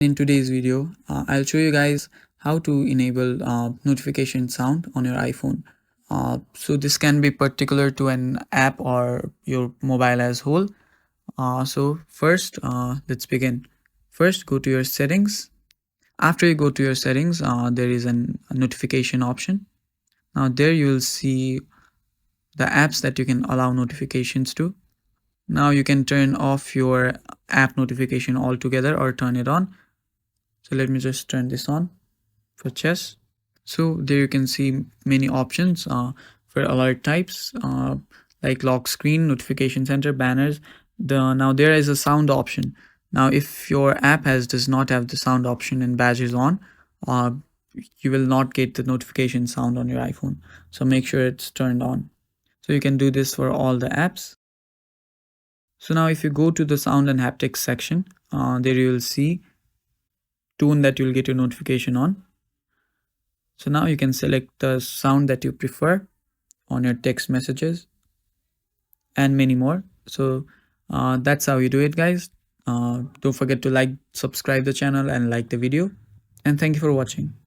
In today's video, I'll show you guys how to enable notification sound on your iPhone. So this can be particular to an app or your mobile as whole. So first, let's begin. First, go to your settings. After you go to your settings, there is a notification option. Now there you will see the apps that you can allow notifications to. Now you can turn off your app notification altogether or turn it on. So let me just turn this on for chess. So there you can see many options for alert types like lock screen, notification center, banners. Now there is a sound option. Now if your app does not have the sound option and badges on, uh, you will not get the notification sound on your iPhone. So make sure it's turned on. So you can do this for all the apps. So now if you go to the sound and haptics section, there you will see tune that you'll get your notification on. So now you can select the sound that you prefer on your text messages and many more. So that's how you do it, guys. Don't forget to subscribe the channel and like the video. And thank you for watching.